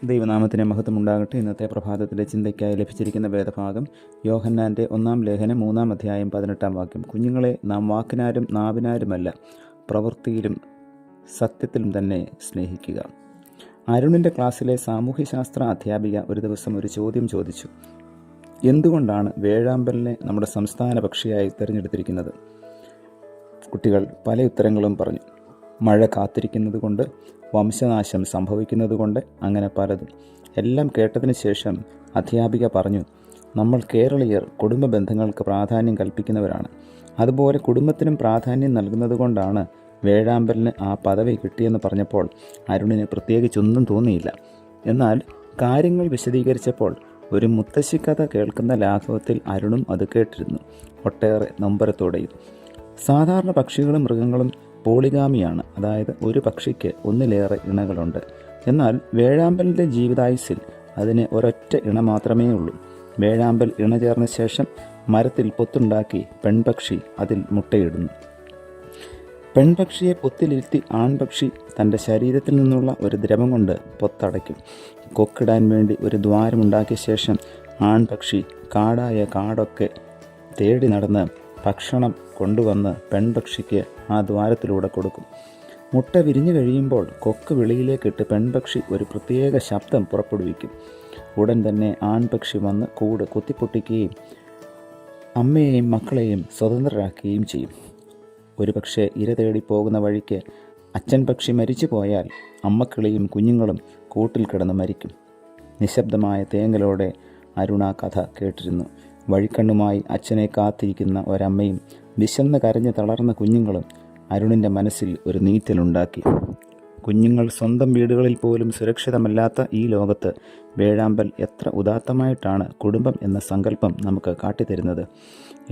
ദൈവനാമത്തിന് മഹത്വമുണ്ടാകട്ടെ. ഇന്നത്തെ പ്രഭാതത്തിലെ ചിന്തയ്ക്കായി ലഭിച്ചിരിക്കുന്ന വേദഭാഗം യോഹന്നാൻ്റെ 1-ാം ലേഖനം 3-ാം അധ്യായം 18-ാം വാക്യം. കുഞ്ഞുങ്ങളെ, നാം വാക്കിനാലും നാവിനാലുമല്ല, പ്രവൃത്തിയിലും സത്യത്തിലും തന്നെ സ്നേഹിക്കുക. അരുണിൻ്റെ ക്ലാസ്സിലെ സാമൂഹ്യശാസ്ത്ര അധ്യാപിക ഒരു ദിവസം ഒരു ചോദ്യം ചോദിച്ചു. എന്തുകൊണ്ടാണ് വേഴാമ്പലിനെ നമ്മുടെ സംസ്ഥാന പക്ഷിയായി തിരഞ്ഞെടുത്തിരിക്കുന്നത്? കുട്ടികൾ പല ഉത്തരങ്ങളും പറഞ്ഞു. മഴ കാത്തിരിക്കുന്നത് കൊണ്ട്, വംശനാശം സംഭവിക്കുന്നത് കൊണ്ട്, അങ്ങനെ പലതും. എല്ലാം കേട്ടതിന് ശേഷം അധ്യാപിക പറഞ്ഞു, നമ്മൾ കേരളീയർ കുടുംബ ബന്ധങ്ങൾക്ക് പ്രാധാന്യം കൽപ്പിക്കുന്നവരാണ്. അതുപോലെ കുടുംബത്തിനും പ്രാധാന്യം നൽകുന്നത് കൊണ്ടാണ് വേഴാമ്പലിന് ആ പദവി കിട്ടിയെന്ന് പറഞ്ഞപ്പോൾ അരുണിന് പ്രത്യേകിച്ചൊന്നും തോന്നിയില്ല. എന്നാൽ കാര്യങ്ങൾ വിശദീകരിച്ചപ്പോൾ ഒരു മുത്തശ്ശിക്കഥ കേൾക്കുന്ന ലാഘവത്തിൽ അരുണും അത് കേട്ടിരുന്നു, ഒട്ടേറെ നൊമ്പരത്തോടെയും. സാധാരണ പക്ഷികളും മൃഗങ്ങളും പോളിഗാമിയാണ്, അതായത് ഒരു പക്ഷിക്ക് ഒന്നിലേറെ ഇണകളുണ്ട്. എന്നാൽ വേഴാമ്പലിൻ്റെ ജീവിതായുസ്സിൽ അതിന് ഒരൊറ്റ ഇണ മാത്രമേ ഉള്ളൂ. വേഴാമ്പൽ ഇണ ചേർന്ന ശേഷം മരത്തിൽ പൊത്തുണ്ടാക്കി പെൺപക്ഷി അതിൽ മുട്ടയിടുന്നു. പെൺപക്ഷിയെ പൊത്തിലിരുത്തി ആൺപക്ഷി തൻ്റെ ശരീരത്തിൽ നിന്നുള്ള ഒരു ദ്രവം കൊണ്ട് പൊത്തടയ്ക്കും. കൊക്കിടാൻ വേണ്ടി ഒരു ദ്വാരമുണ്ടാക്കിയ ശേഷം ആൺപക്ഷി കാടായ കാടൊക്കെ തേടി നടന്ന് ഭക്ഷണം കൊണ്ടുവന്ന് പെൺപക്ഷിക്ക് ആ ദ്വാരത്തിലൂടെ കൊടുക്കും. മുട്ട വിരിഞ്ഞു കഴിയുമ്പോൾ കൊക്ക് വെളിയിലേക്കിട്ട് പെൺപക്ഷി ഒരു പ്രത്യേക ശബ്ദം പുറപ്പെടുവിക്കും. ഉടൻ തന്നെ ആൺപക്ഷി വന്ന് കൂട് കുത്തിപ്പൊട്ടിക്കുകയും അമ്മയെയും മക്കളെയും സ്വതന്ത്രരാക്കുകയും ചെയ്യും. ഒരു പക്ഷേ ഇര തേടി പോകുന്ന വഴിക്ക് അച്ഛൻ പക്ഷി മരിച്ചു പോയാൽ അമ്മക്കിളിയും കുഞ്ഞുങ്ങളും കൂട്ടിൽ കിടന്ന് മരിക്കും. നിശബ്ദമായ തേങ്ങലോടെ അരുണ കഥ കേട്ടിരുന്നു. വഴിക്കണ്ണുമായി അച്ഛനെ കാത്തിരിക്കുന്ന ഒരമ്മയും വിശന്ന് കരഞ്ഞ് തളർന്ന കുഞ്ഞുങ്ങളും അരുണിൻ്റെ മനസ്സിൽ ഒരു നീറ്റലുണ്ടാക്കി. കുഞ്ഞുങ്ങൾ സ്വന്തം വീടുകളിൽ പോലും സുരക്ഷിതമല്ലാത്ത ഈ ലോകത്ത് വേഴാമ്പൽ എത്ര ഉദാത്തമായിട്ടാണ് കുടുംബം എന്ന സങ്കല്പം നമുക്ക് കാട്ടിത്തരുന്നത്.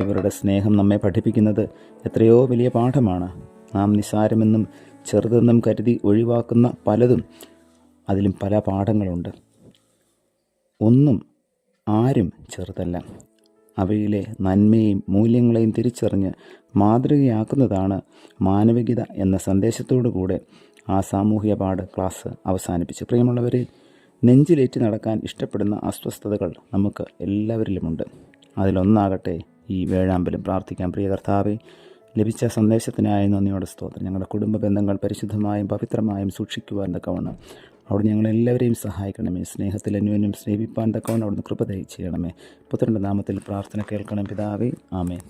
ഇവരുടെ സ്നേഹം നമ്മെ പഠിപ്പിക്കുന്നത് എത്രയോ വലിയ പാഠമാണ്. നാം നിസ്സാരമെന്നും ചെറുതെന്നും കരുതി ഒഴിവാക്കുന്ന പലതും, അതിലും പല പാഠങ്ങളുണ്ട്. ഒന്നും ആരും ചെറുതല്ല. അവയിലെ നന്മയും മൂല്യങ്ങളെയും തിരിച്ചറിഞ്ഞ് മാതൃകയാക്കുന്നതാണ് മാനവികത എന്ന സന്ദേശത്തോടു കൂടെ ആ സാമൂഹ്യ പാഠ ക്ലാസ് അവസാനിപ്പിച്ചു. പ്രിയമുള്ളവരെ, നെഞ്ചിലേറ്റി നടക്കാൻ ഇഷ്ടപ്പെടുന്ന അസ്വസ്ഥതകൾ നമുക്ക് എല്ലാവരിലുമുണ്ട്. അതിലൊന്നാകട്ടെ ഈ വേഴാമ്പലും. പ്രാർത്ഥിക്കാം. പ്രിയ കർത്താവേ, ലഭിച്ച സന്ദേശത്തിനായി നന്ദിയോടെ സ്തോത്രം. ഞങ്ങളുടെ കുടുംബ ബന്ധങ്ങൾ പരിശുദ്ധമായും പവിത്രമായും സൂക്ഷിക്കുവാൻ തക്കവണ്ണം അവിടെ ഞങ്ങളെല്ലാവരെയും സഹായിക്കണമേ. സ്നേഹത്തിൽ അന്യോന്യം സ്നേഹിപ്പാൻ തക്കവണ്ണം അവിടുന്ന് കൃപ ചെയ്യണമേ. പുത്രൻ്റെ നാമത്തിൽ പ്രാർത്ഥന കേൾക്കണം പിതാവേ. ആമേൻ.